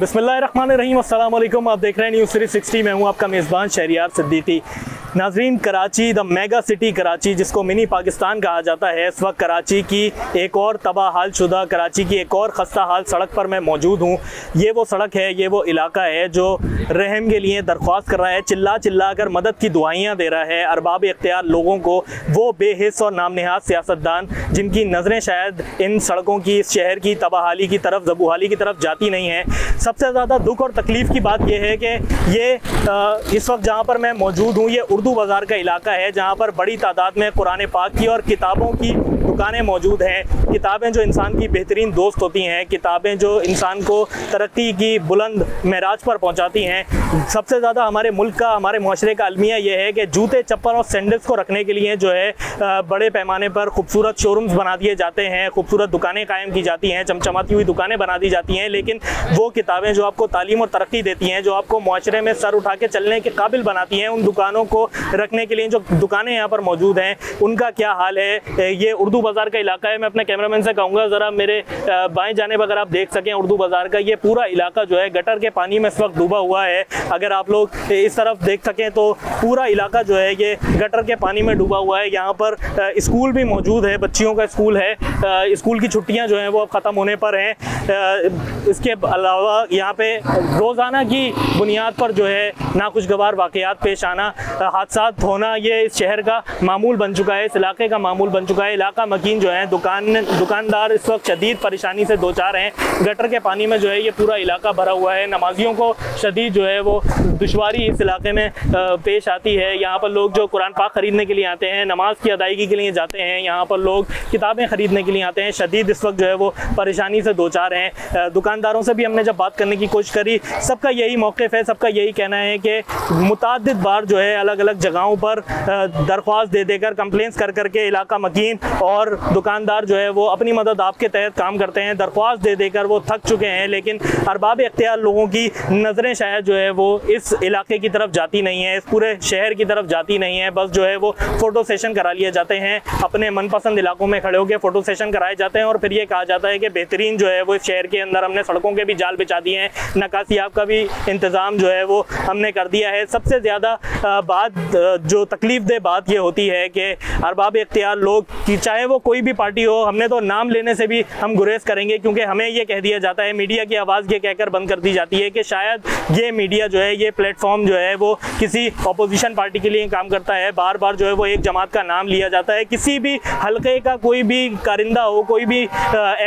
बिस्मिल्लाहिर्रहमानिर्रहीम, अस्सलाम वालेकुम। आप देख रहे हैं न्यूज़ 360 में हूँ आपका मेज़बान शहरियार सिद्दीकी। नाजरीन, Karachi the mega city Karachi, जिसको मिनी पाकिस्तान कहा जाता है, इस वक्त कराची की एक और तबाह हाल शुदा, कराची की एक और खस्ता हाल सड़क पर मैं मौजूद हूँ। ये वो सड़क है, ये वो इलाका है जो रहम के लिए दरख्वास्त कर रहा है, चिल्ला चिल्ला कर मदद की दुआइयाँ दे रहा है अरबाब इख्तियार लोगों को, वो बेहिस और नामनहाद सियासतदान जिनकी नज़रें शायद इन सड़कों की, इस शहर की तबाहाली की तरफ, ज़बूहाली की तरफ जाती नहीं है। सबसे ज़्यादा दुख और तकलीफ़ की बात यह है कि ये इस वक्त जहाँ पर मैं मौजूद हूँ, ये उर्दू बाज़ार का इलाका है, जहाँ पर बड़ी तादाद में कुरान पाक की और किताबों की दुकानें मौजूद हैं। किताबें जो इंसान की बेहतरीन दोस्त होती हैं, किताबें जो इंसान को तरक्की की बुलंद महराज पर पहुँचाती हैं। सबसे ज़्यादा हमारे मुल्क का, हमारे मुआशरे का अलमिया यह है कि जूते, चप्पल और सैंडल्स को रखने के लिए जो है बड़े पैमाने पर खूबसूरत शोरूम्स बना दिए जाते हैं, खूबसूरत दुकानें कायम की जाती हैं, चमचमाती हुई दुकानें बना दी जाती हैं। लेकिन वो किताबें जो आपको तालीम और तरक्की देती हैं, जो आपको मुआशरे में सर उठा के चलने के काबिल बनाती हैं, उन दुकानों को रखने के लिए जो दुकानें यहाँ पर मौजूद हैं, उनका क्या हाल है। ये उर्दू बाज़ार का इलाका है। मैं अपने कैमरामैन से कहूँगा ज़रा मेरे बाएं जानिब अगर आप देख सकें उर्दू बाज़ार का ये पूरा इलाका जो है गटर के पानी में इस वक्त डूबा हुआ है। अगर आप लोग इस तरफ देख सकें तो पूरा इलाका जो है ये गटर के पानी में डूबा हुआ है। यहाँ पर स्कूल भी मौजूद है, बच्चियों का स्कूल है, स्कूल की छुट्टियाँ जो हैं वो अब ख़त्म होने पर हैं। इसके अलावा यहाँ पे रोज़ाना की बुनियाद पर जो है नाखुशगवार वाक़यात पेश आना, हादसात होना, ये इस शहर का मामूल बन चुका है, इस इलाके का मामूल बन चुका है। इलाका मकीन जो है, दुकानदार इस वक्त शदीद परेशानी से दो चार हैं। गटर के पानी में जो है ये पूरा इलाका भरा हुआ है। नमाजियों को शदीद जो है वो दुश्वारी इस इलाके में पेश आती है। यहाँ पर लोग जो कुरान पाक ख़रीदने के लिए आते हैं, नमाज की अदायगी के लिए जाते हैं, यहाँ पर लोग किताबें ख़रीदने के लिए आते हैं, शदीद इस वक्त जो है वो परेशानी से दो चार हैं। दुकानदारों से भी हमने जब बात करने की कोशिश करी, सबका यही मौक़िफ़ है, सबका यही कहना है कि मुताद्दिद बार जो है अलग अलग जगहों पर दरख्वास्त दे देकर, कंप्लेंट्स कर करके इलाका मकीन और दुकानदार जो है वो अपनी मदद आपके तहत काम करते हैं, दरख्वास्त दे देकर वो थक चुके हैं। लेकिन अरबाब इख्तियार लोगों की नज़रें शायद जो है वो इस इलाके की तरफ जाती नहीं है, इस पूरे शहर की तरफ जाती नहीं है। बस जो है वो फ़ोटो सेशन करा लिए जाते हैं, अपने मनपसंद इलाकों में खड़े होकर फ़ोटो सेशन कराए जाते हैं और फिर ये कहा जाता है कि बेहतरीन जो है वो इस शहर के अंदर हमने सड़कों के भी जाल बिछा दिए हैं, नकासियाब का भी इंतज़ाम जो है वो हमने कर दिया है। सबसे ज़्यादा बात जो तकलीफ़ दे बात ये होती है कि अरबाब इख्तियार लोग कि चाहे वो कोई भी पार्टी हो, हमने तो नाम लेने से भी हम गुरेज करेंगे, क्योंकि हमें ये कह दिया जाता है, मीडिया की आवाज़ ये कहकर बंद कर दी जाती है कि शायद ये मीडिया जो है, ये प्लेटफॉर्म जो है वो किसी अपोजिशन पार्टी के लिए काम करता है। बार बार जो है वो एक जमात का नाम लिया जाता है, किसी भी हल्के का कोई भी कारिंदा हो, कोई भी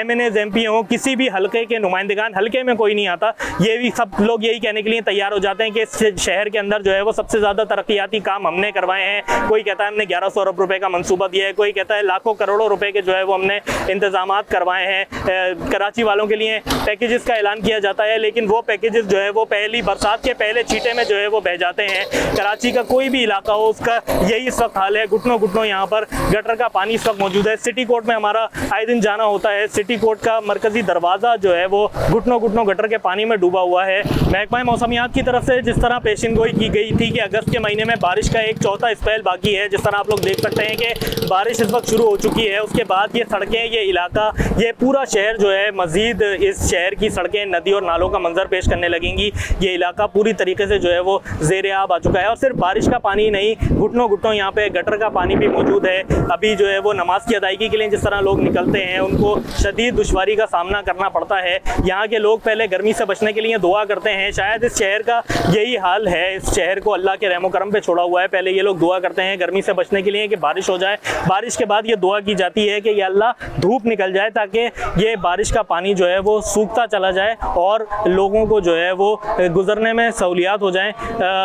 MNAs MP हो, किसी भी हल्के के नुमाइंदगान, हल्के में कोई नहीं आता। ये भी सब लोग यही कहने के लिए तैयार हो जाते हैं कि इस शहर के अंदर जो है वो सबसे ज़्यादा तरक्याती काम हमने करवाए हैं। कोई कहता है हमने 1100 अरब रुपए का मंसूबा दिया है, कोई कहता है लाखों करोड़ों रुपए के जो है वो हमने इंतजामात करवाए हैं। कराची वालों के लिए पैकेजेस का ऐलान किया जाता है, लेकिन वो पैकेजेस जो है वो पहली बरसात के पहले छींटे में जो है वो बह जाते हैं। कराची का कोई भी इलाका हो, उसका यही इस वक्त हाल है। घुटनों घुटनों यहाँ पर गटर का पानी इस वक्त मौजूद है। सिटी कोर्ट में हमारा आए दिन जाना होता है, सिटी कोर्ट का मरकजी दरवाज़ा जो है वो घुटनों घुटनों गटर के पानी में डूबा हुआ है। महकमा मौसमियात की तरफ से जिस तरह पेशिन गोई की गई थी कि अगस्त के महीने में बारिश का एक चौथा स्पेल बाकी है, जिस तरह आप लोग देख सकते हैं कि बारिश इस वक्त शुरू हो चुकी है, उसके बाद ये सड़कें, ये इलाका, ये पूरा शहर जो है मज़ीद इस शहर की सड़कें नदी और नालों का मंजर पेश करने लगेंगी। ये इलाका पूरी तरीके से जो है वो ज़ेर आब आ चुका है। और सिर्फ बारिश का पानी नहीं, घुटनों घुटनों यहाँ पे गटर का पानी भी मौजूद है। अभी जो है वो नमाज की अदायगी के लिए जिस तरह लोग निकलते हैं, उनको शदीद दुश्वारी का सामना करना पड़ता है। यहाँ के लोग पहले गर्मी से बचने के लिए दुआ करते हैं। शायद इस शहर का यही हाल है, इस शहर को अल्लाह के रहमो करम पे छोड़ा हुआ है। पहले ये लोग दुआ करते हैं गर्मी से बचने के लिए कि बारिश हो जाए, बारिश के बाद ये दुआ की जाती है कि या अल्लाह धूप निकल जाए ताकि ये बारिश का पानी जो है वो सूखता चला जाए और लोगों को जो है वो गुजरने में सहूलियात हो जाएं।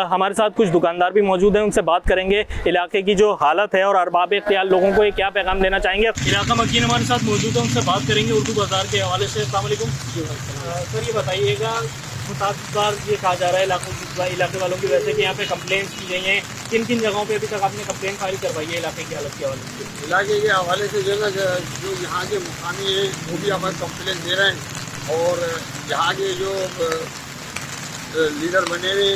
हमारे साथ कुछ दुकानदार भी मौजूद हैं, उनसे बात करेंगे इलाके की जो हालत है और अरबाब इख्तियार लोगों को ये क्या पैगाम देना चाहेंगे। इलाका मकीन हमारे साथ मौजूद है, उनसे बात करेंगे उर्दू बाज़ार के हवाले से। अस्सलाम वालेकुम सर, ये बताइएगा, मुताबिक ये कहा जा रहा है इलाके वालों की वजह से कि यहाँ पे कंप्लेंट्स की गई हैं, किन किन जगहों पे अभी तक आपने कंप्लेंट फाइल करवाई है इलाके की हालत के हवाले से? इलाके के हवाले से जो है ना, जो यहाँ के मुकामी हैं वो भी हमारे कंप्लेंट दे रहे हैं और यहाँ के जो लीडर बने हुए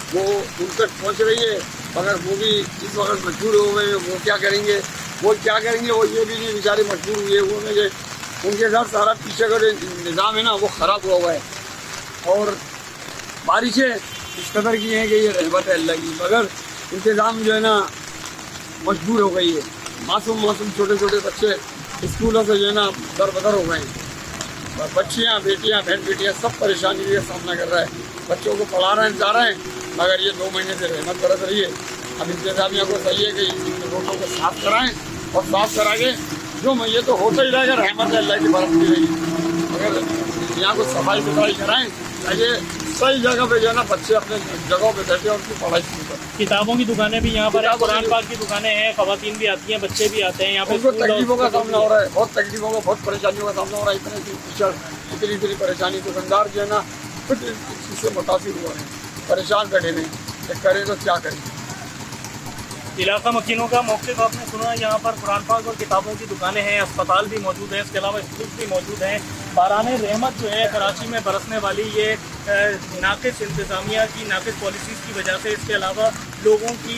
वो उन तक पहुँच रही है, मगर वो भी इस वक्त मजबूर हो गए। वो क्या करेंगे, वो ये भी नहीं बेचारे मजबूर हुए, उनके साथ सारा पीछे का जो निज़ाम है ना वो ख़राब हुआ है। और बारिशें इस कदर की हैं कि ये रहमत है अल्लाह की, मगर इंतज़ाम जो है ना मजबूर हो गई है। मासूम छोटे छोटे बच्चे स्कूलों से जो है ना दरबदर हो गए हैं और बच्चियाँ बेटियाँ बहन बेटियाँ सब परेशानी का सामना कर रहा है। बच्चों को पढ़ा रहे हैं जा रहे हैं, मगर ये 2 महीने से रहमत बरस रही है। अब इंतजामिया को सही है कि इन रोडों को साफ कराएं और साफ करा के जो ये तो होता ही रहेगा, रहमत है अल्लाह की बरसती रहेगी, मगर यहाँ को सफाई सुथराई कराएं ताकि सही जगह पे जो है ना बच्चे अपने जगहों पे बैठे और उनकी पढ़ाई शुरू करें। किताबों की दुकानें भी यहाँ पर है, कुरान पाक की दुकानें हैं, खवातीन भी आती हैं, बच्चे भी आते हैं यहाँ पे। उनको तकलीफों का सामना हो रहा है, बहुत तकलीफों का, बहुत परेशानियों का सामना हो रहा है। इतनी परेशानी दुकानदार जो है ना कुछ इस चीज़ से मुतासिर हुआ है, परेशान बैठे नहीं, करें तो क्या करें। इलाका मकीनों का मौक़िफ़ आपने सुना, यहाँ पर कुरान पाक और किताबों की दुकानें हैं, अस्पताल भी मौजूद हैं, इसके अलावा स्कूल भी मौजूद हैं। बाराने रहमत जो है कराची में बरसने वाली ये नाक़िस इंतज़ामिया की नाक़िस पॉलिसीज़ की वजह से, इसके अलावा लोगों की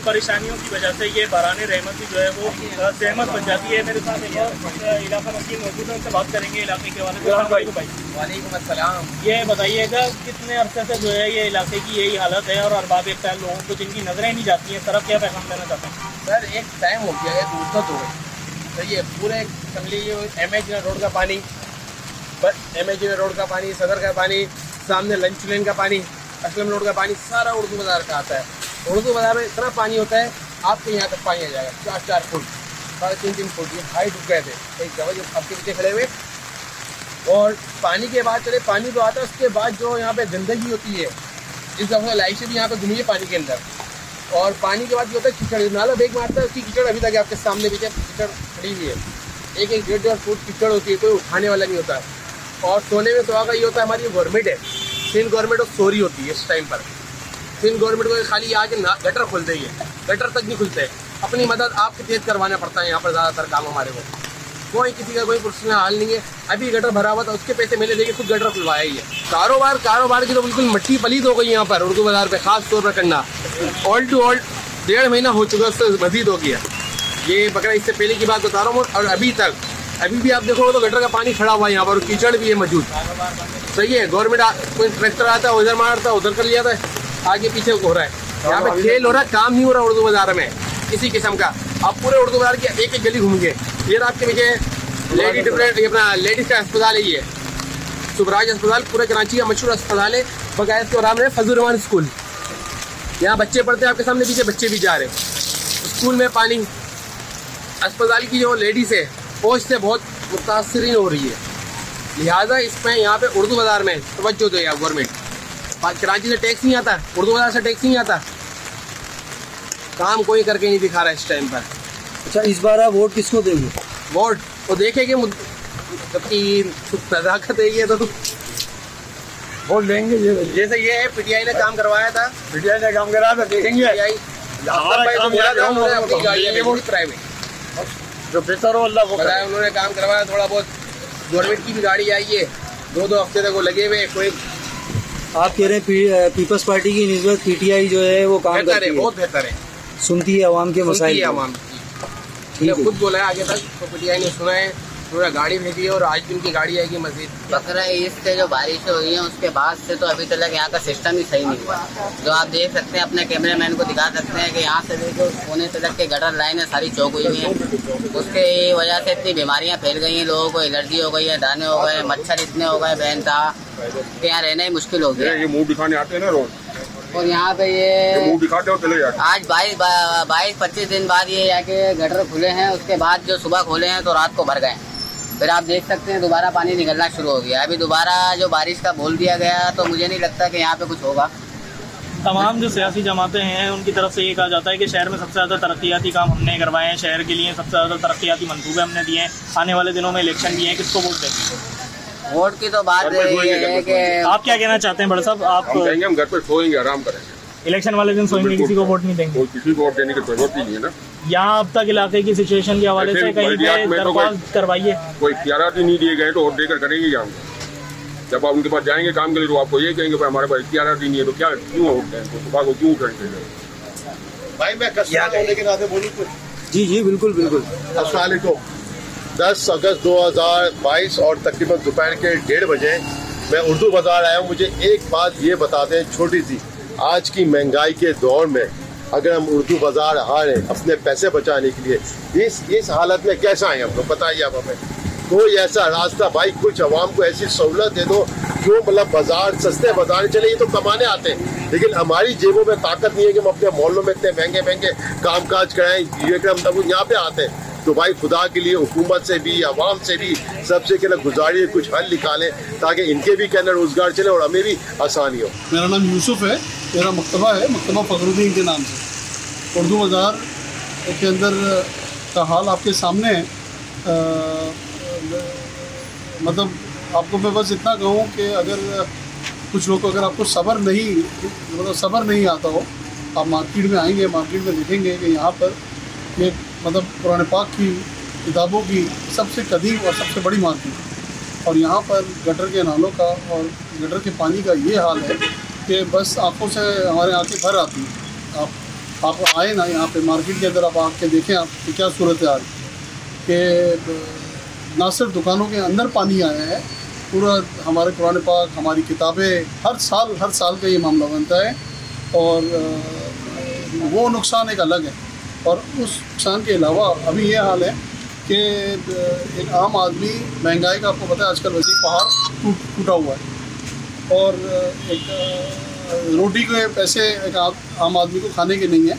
परेशानियों की वजह से ये बाराने रहमत भी जो है वो सहमत बन जाती है। मेरे साथ एक इलाका मकीन मौजूद है, उनसे बात करेंगे इलाके के बारे में। वालेकुम अस्सलाम। ये बताइएगा कितने अरसे से जो है ये इलाके की यही हालत है और अरबाब इख्तियार लोगों को जिनकी नज़रें नहीं जाती हैं, तरफ क्या पैगाम देना चाहते हैं? सर एक टाइम हो गया है, दूर हो गई, तो ये पूरे समझ लीजिए MH रोड का पानी, MH रोड का पानी, सदर का पानी, सामने लंच लेन का पानी, असलम रोड का पानी, सारा उर्दू बाज़ार का आता है। उर्दू बाज़ार में इतना पानी होता है आपके यहाँ तक पानी आ जाएगा 4-4 फुट, 3.5 फुट, ये हाइट रुक गए थे एक जगह जो आपके पीछे खड़े हुए। और पानी के बाद चले, पानी तो आता है, उसके बाद जो यहाँ पे गंदगी होती है, इस दफ़ा लाइट से भी यहाँ पे घूमी है पानी के अंदर। और पानी के बाद जो होता है कीचड़, नाला बेग मारता है, उसकी कीचड़ अभी तक आपके सामने पीछे कीचड़ खड़ी हुई है, 1-1.5 फुट कीचड़ होती है, कोई उठाने वाला नहीं होता। और सोने में सुहागा ये होता है, हमारी गवर्नमेंट है, सिंध गवर्नमेंट और सो रही होती है इस टाइम पर। सिंध गवर्नमेंट को खाली आके गटर खुलते ही है, गटर तक नहीं खुलते, अपनी मदद आपके तेज करवाना पड़ता है यहाँ पर ज़्यादातर काम हमारे को। कोई किसी का कोई पर्सनल हाल नहीं है, अभी गटर भरा हुआ था, उसके पैसे मिले देके खुद गटर खुलवाया ही है। कारोबार की तो बिल्कुल मट्टी पलीद हो गई यहाँ पर उर्दू बाज़ार पे, खास तौर पर करना ऑल टू ऑल 1.5 महीना हो चुका है, उससे मजीद हो गया। ये बकरा इससे पहले की बात बता रहा हूँ, और अभी भी आप देखो तो गटर का पानी खड़ा हुआ है यहाँ पर, कीचड़ भी है मौजूद। सही है, गवर्नमेंट कोई ट्रैक्टर आता है उधर मारता है, उधर कर लिया था, आगे पीछे हो रहा है, यहाँ पे खेल हो रहा है, काम नहीं हो रहा उर्दू बाज़ार में किसी किस्म का। आप पूरे उर्दू बाज़ार की एक गली घूम गए, ये आपके पीछे लेडीज का अस्पताल है, ये सुबराज अस्पताल पूरे कराची का मशहूर अस्पताल है, बकायदा इसके नाम है फजल रहमान स्कूल। यहाँ बच्चे पढ़ते हैं, आपके सामने पीछे बच्चे भी जा रहे हैं, स्कूल में पानी। अस्पताल की जो लेडीज़ है फौज से बहुत मुतासरीन हो रही है, लिहाजा इसमें यहाँ पे उर्दू बाज़ार में तवज्जो दे गवर्नमेंट। कराची से टैक्स नहीं आता, उर्दू बाज़ार से टैक्स नहीं आता, काम कोई करके नहीं दिखा रहा है इस टाइम पर। अच्छा, इस बार आप वोट किसको देंगे? वोट तो देखेंगे, जबकि नज़ाकत है ये तो वोट देंगे। जैसे ये है PTI ने काम करवाया था, PTI ने काम करा था, देखेंगे प्राइवेट जो बेहतर हो अल्लाह को बताया, उन्होंने काम करवाया थोड़ा बहुत। गवर्नमेंट की भी गाड़ी आई है, 2-2 हफ्ते तक वो लगे हुए। कोई आप कह रहे हैं पीपल्स पार्टी की निस्बत PTI जो है वो काम करती है, बहुत बेहतर है, सुनती है आवाम के मसाइल। ठीक है, खुद बोला है आगे तक, तो PTI ने सुना है, पूरा गाड़ी भेजी है और आज भी उनकी गाड़ी आएगी मस्जिद। बकरा ईद से जो बारिश हुई है उसके बाद से तो अभी तक यहाँ का सिस्टम ही सही नहीं हुआ। जो आप देख सकते हैं, अपने कैमरामैन को दिखा सकते हैं कि यहाँ से देखो कोने तक के गटर लाइनें सारी चौक हुई हैं। उसके वजह से इतनी बीमारियाँ फैल गई हैं, लोगों को एलर्जी हो गई है, दाने हो गए, मच्छर इतने हो गए बेनता कि यहाँ रहना ही मुश्किल हो गया। ये मुंह दिखाने आते हैं ना रोज, और यहाँ पे ये मुंह दिखाते हो चले जाते। आज 22-25 दिन बाद ये जाके गटर खुले हैं, उसके बाद जो सुबह खोले हैं तो रात को भर गए। फिर आप देख सकते हैं दोबारा पानी निकलना शुरू हो गया। अभी दोबारा जो बारिश का बोल दिया गया, तो मुझे नहीं लगता कि यहाँ पे कुछ होगा। तमाम जो सियासी जमातें हैं उनकी तरफ से ये कहा जाता है कि शहर में सबसे ज़्यादा तरक्याती काम हमने करवाए हैं, शहर के लिए सबसे ज़्यादा तरक्याती मंसूबे हमने दिए हैं, आने वाले दिनों में इलेक्शन भी हैं, किसको वोट देंगे? वोट की तो बात ये है कि आप क्या कहना चाहते हैं बड़े साहब? आप कहेंगे हम घर पे सोएंगे, आराम करेंगे, इलेक्शन वाले दिन सोएंगे, किसी को वोट नहीं देंगे? किसी को वोट देने की जरूरत ही नहीं है ना। यहाँ अब तक इलाके की सिचुएशन के हवाले से कहीं पे दरख्वास्त करवाइए, कोई इख्तियारात ही नहीं दिए गए तो वोट देकर करेंगे क्या? जब आप उनके पास जाएंगे काम के लिए तो आपको ये कहेंगे भाई हमारे पास इख्तियारात ही नहीं है, तो क्या क्यों वोट दें, सुबह को क्यों उठेंगे? भाई मैं कस्टमर होने के नाते बोलूँ कुछ? जी बिल्कुल। अस्सलाम 10 अगस्त 2022 और तकरीबन दोपहर के 1:30 बजे मैं उर्दू बाजार आया हूँ। मुझे एक बात ये बता दें छोटी सी, आज की महंगाई के दौर में अगर हम उर्दू बाजार आ रहे हैं अपने पैसे बचाने के लिए, इस हालत में कैसा आए हम लोग, बताइए आप हमें। कोई ऐसा रास्ता भाई, कुछ अवाम को ऐसी सहूलत दे दो जो मतलब बाजार, सस्ते बाजार चले। ये तो कमाने आते हैं, लेकिन हमारी जेबों में ताकत नहीं है कि हम अपने मोहल्लों में इतने महंगे महंगे काम काज कराएं। ये कि हम तब यहाँ पे आते हैं तो भाई खुदा के लिए हुकूमत से भी, अवाम से भी सबसे कहना गुजारिश, कुछ हल निकालें ताकि इनके भी कहना रोजगार चले और हमें भी आसानी हो। मेरा नाम यूसुफ है, मेरा मकतबा है, मकतबा फखरुद्दीन के नाम से। उर्दू बाज़ार के अंदर का हाल आपके सामने है। मतलब आपको मैं बस इतना कहूँ कि अगर कुछ लोग, अगर आपको सब्र नहीं आता हो, आप मार्केट में आएंगे, मार्केट में देखेंगे कि यहाँ पर ये मतलब कुरान पाक की किताबों की सबसे कदीम और सबसे बड़ी मार्केट, और यहाँ पर गटर के नालों का और गटर के पानी का ये हाल है कि बस आंखों से हमारे आंखें भर आती हैं। आप आए ना यहाँ पे मार्केट के अंदर, आप आके देखें आप कि क्या सूरत हाल कि ना सिर्फ दुकानों के अंदर पानी आया है, पूरा हमारे कुरान पाक, हमारी किताबें, हर साल का ये मामला बनता है। और वो नुकसान एक अलग है, और उस नुकसान के अलावा अभी ये हाल है कि एक आम आदमी, महंगाई का आपको पता है आजकल वैसे ही पहाड़ टूटा हुआ है, और एक रोटी के पैसे एक आम आदमी को खाने के नहीं है।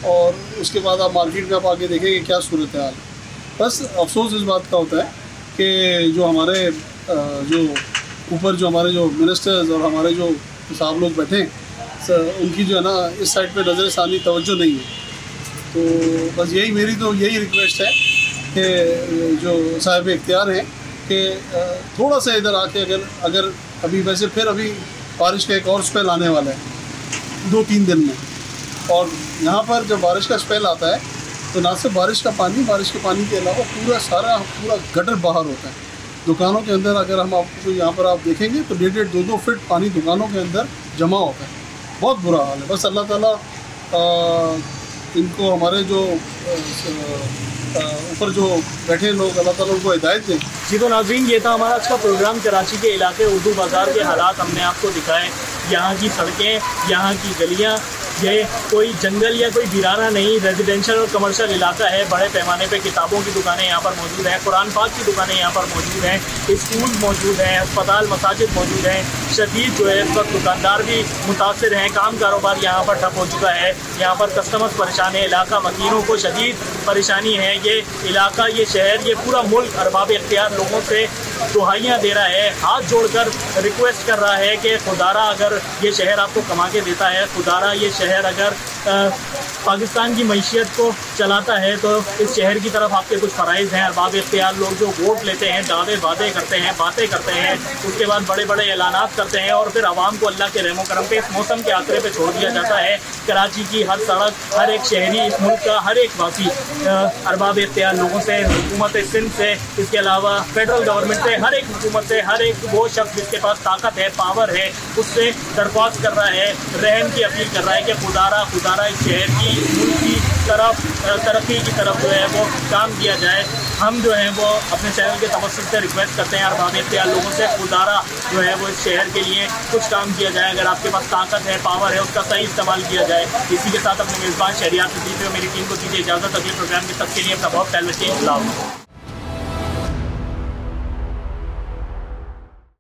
और उसके बाद आप मार्केट में आप आके देखेंगे क्या सूरत है हाल। बस अफसोस इस बात का होता है कि जो हमारे जो ऊपर जो हमारे जो मिनिस्टर्स और हमारे जो साहब लोग बैठे हैं, उनकी जो है ना इस साइड पे नज़र सानी तवज्जो नहीं है। तो बस मेरी तो यही रिक्वेस्ट है कि जो साहिब इख्तियार हैं कि थोड़ा सा इधर आके अगर अभी वैसे फिर अभी बारिश का एक और स्पेल आने वाला है 2-3 दिन में, और यहाँ पर जब बारिश का स्पेल आता है तो ना सिर्फ बारिश के पानी के अलावा पूरा गटर बाहर होता है दुकानों के अंदर। अगर हम आपको यहाँ पर आप देखेंगे तो 1.5 2 फीट पानी दुकानों के अंदर जमा होता है। बहुत बुरा हाल है। बस अल्लाह ताला इनको, हमारे जो ऊपर जो बैठे लोग, अल्लाह ताला उनको हिदायत दें। जी तो नाज़रीन, ये था हमारा आज का प्रोग्राम। कराची के इलाके उर्दू बाज़ार के हालात हमने आपको दिखाए। यहाँ की सड़कें, यहाँ की गलियाँ, ये कोई जंगल या कोई वीराना नहीं, रेजिडेंशियल और कमर्शियल इलाका है। बड़े पैमाने पे किताबों की दुकानें यहाँ पर मौजूद हैं, कुरान पाक की दुकानें यहाँ पर मौजूद हैं, स्कूल मौजूद हैं, अस्पताल, मसाजिद मौजूद हैं। शदीद जो है इस वक्त दुकानदार भी मुतासर हैं, काम कारोबार यहाँ पर ठप हो चुका है। यहाँ पर कस्टमर्स परेशान है, इलाका मकीनों को शदीद परेशानी है। ये इलाका, ये शहर, ये पूरा मुल्क अरबाब इख्तियार लोगों से दुहाइयाँ दे रहा है, हाथ जोड़कर रिक्वेस्ट कर रहा है कि खुदारा अगर ये शहर आपको कमा के देता है, खुदारा ये शहर अगर पाकिस्तान की मईशियत को चलाता है, तो इस शहर की तरफ आपके कुछ फ़राइज़ हैं। अरबाब इख्तियार लोग जो वोट लेते हैं, दावे वादे करते हैं, बातें करते हैं, उसके बाद बड़े बड़े ऐलानात करते हैं, और फिर आवाम को अल्लाह के रहमो करम पे इस मौसम के आसरे पे छोड़ दिया जाता है। कराची की हर सड़क, हर एक शहरी, इस मुल्क का हर एक वासी अरबाब इख्तियार लोगों से, हुकूमत सिंध से, इसके अलावा फेडरल गवर्नमेंट से, हर एक हुकूमत से, हर एक वो शख्स जिसके पास ताकत है, पावर है, उससे दरख्वास्त कर रहा है, रहम की अपील कर रहा है कि खुदारा इस शहर की, मुल्क की तरफ, तरक्की की तरफ जो है वो काम किया जाए। हम जो है वो अपने चैनल के तवज्जुह से रिक्वेस्ट करते हैं अरबाब इख्तियार लोगों से, खुदारा जो है वो इस शहर के लिए कुछ काम किया जाए। अगर आपके पास ताकत है, पावर है, उसका सही इस्तेमाल किया जाए। इसी के साथ अपने मेज़बान शहरियार सिद्दीकी और मेरी टीम को दीजिए इजाज़त। अगले प्रोग्राम के तक के लिए अपना बहुत ख्याल रखिए। अल्लाह हाफ़िज़।